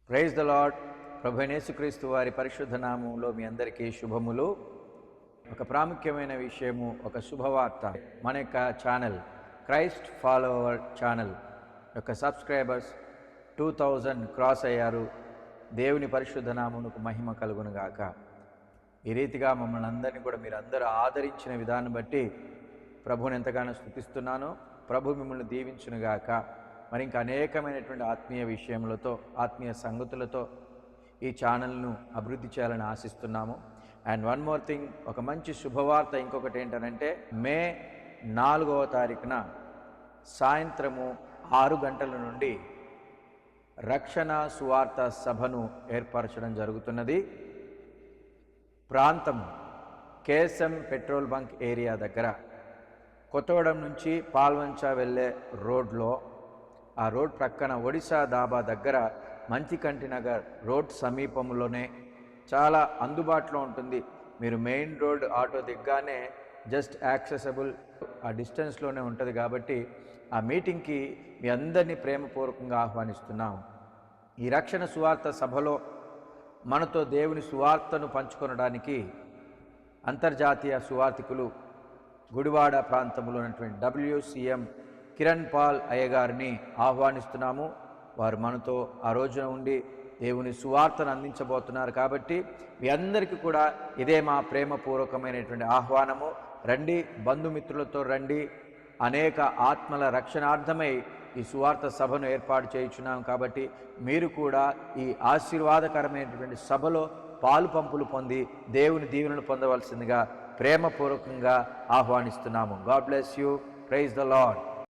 Praise the lord. ప్రభు యేసుక్రీస్తు వారి పరిశుద్ధ నామములో మీ అందరికీ శుభములు. ఒక ప్రాముఖ్యమైన విషయము, ఒక శుభవార్త. మన యొక్క ఛానల్ క్రైస్ట్ ఫాలోవర్ ఛానల్ యొక్క సబ్స్క్రైబర్స్ 2000 క్రాస్ అయ్యారు. దేవుని పరిశుద్ధ నామమునకు మహిమ కలుగునుగాక. ఈ రీతిగా మమ్మల్ని అందరినీ కూడా మీరు అందరూ ఆదరించిన విధానం బట్టి ప్రభువుని ఎంతగానో స్తుతిస్తున్నాను. ప్రభు మిమ్మల్ని దీవించునుగాక. మరి ఇంకా అనేకమైనటువంటి ఆత్మీయ విషయములతో, ఆత్మీయ సంగతులతో ఈ ఛానల్ను అభివృద్ధి చేయాలని ఆశిస్తున్నాము. అండ్ వన్ మోర్ థింగ్, ఒక మంచి శుభవార్త ఇంకొకటి ఏంటనంటే, మే 4వ తారీఖున సాయంత్రము 6 గంటల నుండి రక్షణ సువార్త సభను ఏర్పరచడం జరుగుతున్నది. ప్రాంతం కేఎస్ఎం పెట్రోల్ బంక్ ఏరియా దగ్గర, కొత్తగూడెం నుంచి పాల్వంచ వెళ్ళే రోడ్లో, ఆ రోడ్ ప్రక్కన ఒడిశా దాబా దగ్గర మంచికంటి నగర్ రోడ్ సమీపంలోనే చాలా అందుబాటులో ఉంటుంది. మీరు మెయిన్ రోడ్ ఆటో దిగ్గానే జస్ట్ యాక్సెసబుల్ ఆ డిస్టెన్స్లోనే ఉంటుంది. కాబట్టి ఆ మీటింగ్కి మీ అందరినీ ప్రేమపూర్వకంగా ఆహ్వానిస్తున్నాం. ఈ రక్షణ సువార్త సభలో మనతో దేవుని సువార్తను పంచుకొనడానికి అంతర్జాతీయ సువార్థికులు గుడివాడ ప్రాంతంలో ఉన్నటువంటి WCM కిరణ్ పాల్ అయ్యగారిని ఆహ్వానిస్తున్నాము. వారు మనతో ఆ రోజున ఉండి దేవుని సువార్తను అందించబోతున్నారు. కాబట్టి మీ అందరికీ కూడా ఇదే మా ప్రేమపూర్వకమైనటువంటి ఆహ్వానము. రండి, బంధుమిత్రులతో రండి. అనేక ఆత్మల రక్షణార్థమై ఈ సువార్త సభను ఏర్పాటు చేయుచున్నాం. కాబట్టి మీరు కూడా ఈ ఆశీర్వాదకరమైనటువంటి సభలో పాలు పంపులు పొంది దేవుని దీవెనలు పొందవలసిందిగా ప్రేమపూర్వకంగా ఆహ్వానిస్తున్నాము. God bless you. Praise the lord.